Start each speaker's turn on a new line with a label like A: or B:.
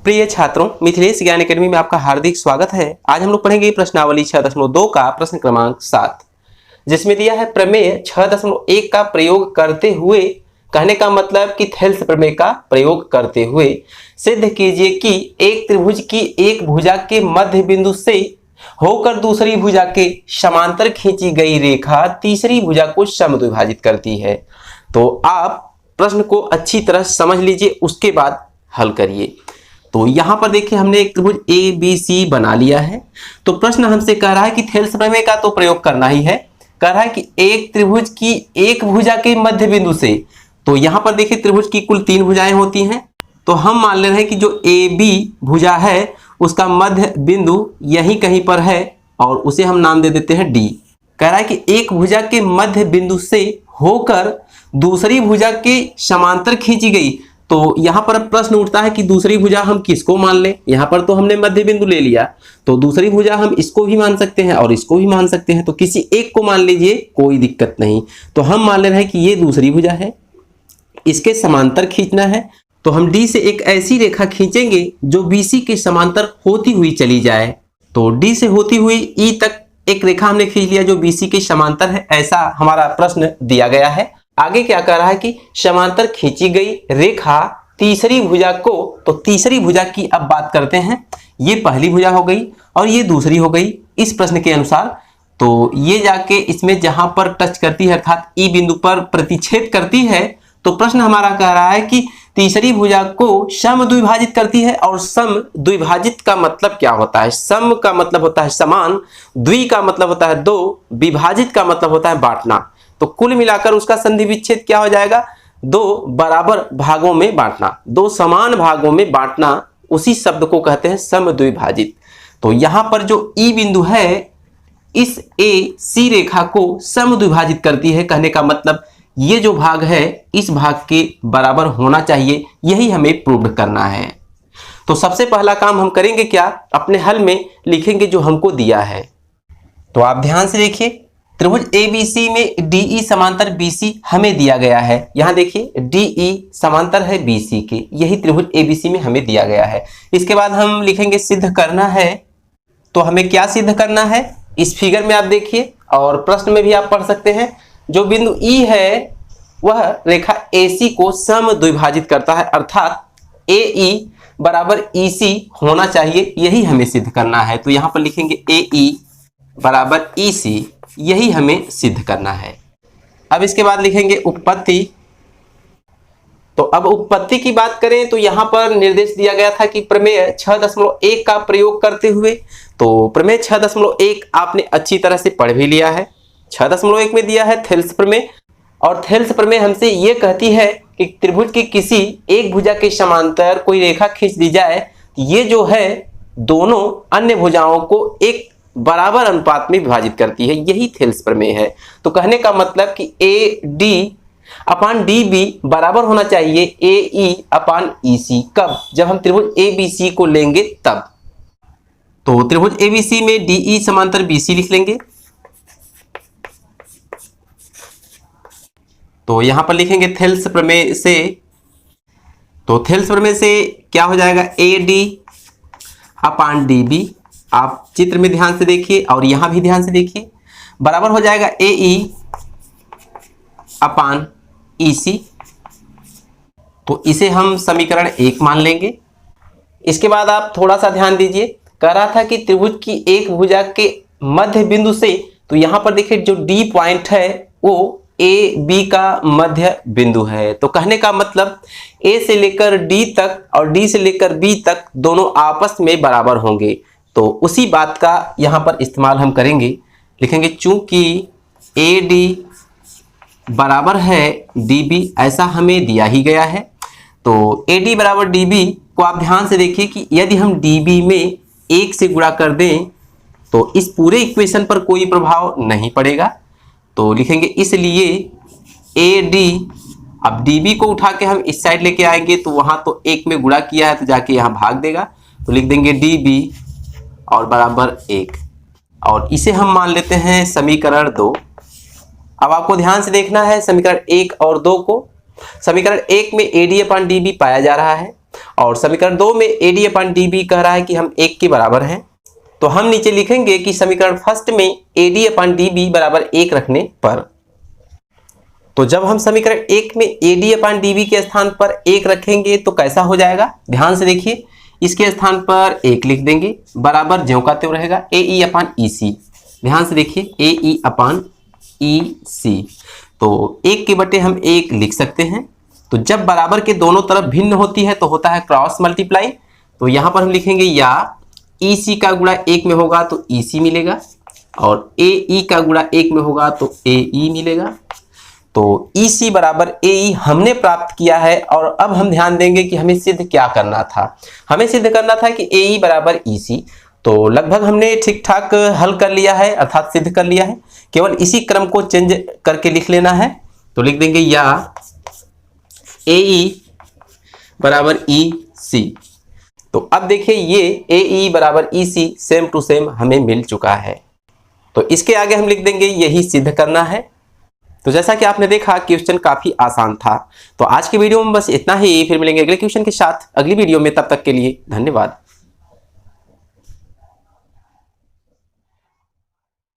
A: प्रिय छात्रों, मिथिलेश ज्ञान अकेडमी में आपका हार्दिक स्वागत है। आज हम लोग पढ़ेंगे प्रश्नावली 6.2 का प्रश्न क्रमांक 7, जिसमें दिया है प्रमेय 6.1 का प्रयोग करते हुए। कहने का मतलब कि थेल्स प्रमेय का प्रयोग करते हुए सिद्ध कीजिए कि एक त्रिभुज की एक भुजा के मध्य बिंदु से होकर दूसरी भुजा के समांतर खींची गई रेखा तीसरी भुजा को समद्विभाजित करती है। तो आप प्रश्न को अच्छी तरह समझ लीजिए, उसके बाद हल करिए। तो यहां पर देखिए, हमने एक त्रिभुज ए बी सी बना लिया है। तो प्रश्न हमसे कह रहा है कि थेल्स प्रमेय का तो प्रयोग करना ही है। कह रहा है कि एक त्रिभुज की एक भुजा के मध्य बिंदु से, तो यहां पर देखिए त्रिभुज की कुल 3 भुजाएं होती हैं। तो हम मान ले रहे हैं कि जो ए बी भुजा है उसका मध्य बिंदु यहीं कहीं पर है और उसे हम नाम दे देते हैं डी। कह रहा है कि एक भुजा के मध्य बिंदु से होकर दूसरी भुजा के समांतर खींची गई। तो यहां पर प्रश्न उठता है कि दूसरी भुजा हम किसको मान लें। यहां पर तो हमने मध्य बिंदु ले लिया, तो दूसरी भुजा हम इसको भी मान सकते हैं और इसको भी मान सकते हैं। तो किसी एक को मान लीजिए, कोई दिक्कत नहीं। तो हम मान ले रहे हैं कि ये दूसरी भुजा है, इसके समांतर खींचना है। तो हम डी से एक ऐसी रेखा खींचेंगे जो बीसी के समांतर होती हुई चली जाए। तो डी से होती हुई ई तक एक रेखा हमने खींच लिया जो बीसी के समांतर है, ऐसा हमारा प्रश्न दिया गया है। आगे क्या कर रहा है कि समांतर खींची गई रेखा तीसरी भुजा को, तो तीसरी भुजा की अब बात करते हैं। ये पहली भुजा हो गई और ये दूसरी हो गई इस प्रश्न के अनुसार। तो ये जाके इसमें जहां पर टच करती है अर्थात ई बिंदु पर प्रतिच्छेद करती है। तो प्रश्न हमारा कह रहा है कि तीसरी भुजा को समद्विभाजित करती है। और समद्विभाजित का मतलब क्या होता है? सम का मतलब होता है समान, द्वि का मतलब होता है दो, विभाजित का मतलब होता है बांटना। तो कुल मिलाकर उसका संधि विच्छेद क्या हो जाएगा? दो बराबर भागों में बांटना, दो समान भागों में बांटना, उसी शब्द को कहते हैं समद्विभाजित। तो यहां पर जो ई बिंदु है इस ए सी रेखा को समद्विभाजित करती है। कहने का मतलब ये जो भाग है इस भाग के बराबर होना चाहिए, यही हमें प्रूव करना है। तो सबसे पहला काम हम करेंगे क्या, अपने हल में लिखेंगे जो हमको दिया है। तो आप ध्यान से देखिए, त्रिभुज एबीसी में डीई समांतर बीसी हमें दिया गया है। यहां देखिए डीई समांतर है बीसी के, यही त्रिभुज एबीसी में हमें दिया गया है। इसके बाद हम लिखेंगे सिद्ध करना है। तो हमें क्या सिद्ध करना है, इस फिगर में आप देखिए और प्रश्न में भी आप पढ़ सकते हैं। जो बिंदु ई है वह रेखा एसी को समद्विभाजित करता है, अर्थात एई बराबर ईसी होना चाहिए, यही हमें सिद्ध करना है। तो यहां पर लिखेंगे एई बराबर ईसी, यही हमें सिद्ध करना है। अब इसके बाद लिखेंगे उपपत्ति। तो अब उपपत्ति की बात करें तो यहां पर निर्देश दिया गया था कि प्रमेय 6.1 का प्रयोग करते हुए। तो प्रमेय 6.1 आपने अच्छी तरह से पढ़ भी लिया है। 6.1 में दिया है थेल्स प्रमेय, और थेल्स प्रमेय हमसे ये कहती है कि त्रिभुज की किसी एक भुजा के समांतर कोई रेखा खींच दी जाए, ये जो है दोनों अन्य भुजाओं को एक बराबर अनुपात में विभाजित करती है, यही थेल्स प्रमेय है। तो कहने का मतलब कि a d upon d b बराबर होना चाहिए ए ई अपान ई सी। कब? जब हम त्रिभुज ए बी सी को लेंगे तब। तो त्रिभुज ए बी सी में डी ई समांतर बी सी लिख लेंगे। तो यहां पर लिखेंगे थेल्स प्रमेय से। तो थेल्स प्रमेय से क्या हो जाएगा, a d upon d b. आप चित्र में ध्यान से देखिए और यहां भी ध्यान से देखिए, बराबर हो जाएगा ए ई अपान ई सी। तो इसे हम समीकरण 1 मान लेंगे। इसके बाद आप थोड़ा सा ध्यान दीजिए, कह रहा था कि त्रिभुज की एक भुजा के मध्य बिंदु से, तो यहां पर देखिए जो डी पॉइंट है वो ए बी का मध्य बिंदु है। तो कहने का मतलब ए से लेकर डी तक और डी से लेकर बी तक दोनों आपस में बराबर होंगे। तो उसी बात का यहां पर इस्तेमाल हम करेंगे। लिखेंगे चूंकि ए डी बराबर है डी बी, ऐसा हमें दिया ही गया है। तो ए डी बराबर डी बी को आप ध्यान से देखिए कि यदि हम डी बी में 1 से गुणा कर दें तो इस पूरे इक्वेशन पर कोई प्रभाव नहीं पड़ेगा। तो लिखेंगे इसलिए ए डी, अब डी बी को उठा के हम इस साइड लेके आएंगे तो वहां तो 1 में गुणा किया है तो जाके यहाँ भाग देगा। तो लिख देंगे डी बी और बराबर 1, और इसे हम मान लेते हैं समीकरण 2। अब आपको ध्यान से देखना है समीकरण 1 और 2 को। समीकरण 1 में a d upon d b पाया जा रहा है, और समीकरण 2 में AD अपन DB कह रहा है कि हम 1 के बराबर हैं, तो हम नीचे लिखेंगे कि समीकरण फर्स्ट में AD अपन DB बराबर 1 रखने पर, तो जब हम समीकरण 1 में AD अपन DB के स्थान पर 1 रखेंगे तो कैसा हो जाएगा, ध्यान से देखिए, इसके स्थान पर 1 लिख देंगे, बराबर ज्यों का त्यों रहेगा AE अपन EC। ध्यान से देखिए AE अपन EC, तो 1 के बटे हम 1 लिख सकते हैं। तो जब बराबर के दोनों तरफ भिन्न होती है तो होता है क्रॉस मल्टीप्लाई, तो यहां पर हम लिखेंगे या EC का गुणा 1 में होगा तो EC मिलेगा, और AE का गुणा 1 में होगा तो AE मिलेगा। तो EC बराबर AE हमने प्राप्त किया है, और अब हम ध्यान देंगे कि हमें सिद्ध क्या करना था। हमें सिद्ध करना था कि AE बराबर EC, तो लगभग हमने ठीक ठाक हल कर लिया है, अर्थात सिद्ध कर लिया है। केवल इसी क्रम को चेंज करके लिख लेना है, तो लिख देंगे या AE बराबर EC। तो अब देखिए ये AE बराबर EC सेम टू सेम हमें मिल चुका है, तो इसके आगे हम लिख देंगे यही सिद्ध करना है। तो जैसा कि आपने देखा क्वेश्चन काफी आसान था। तो आज की वीडियो में बस इतना ही, फिर मिलेंगे अगले क्वेश्चन के साथ अगली वीडियो में, तब तक के लिए धन्यवाद।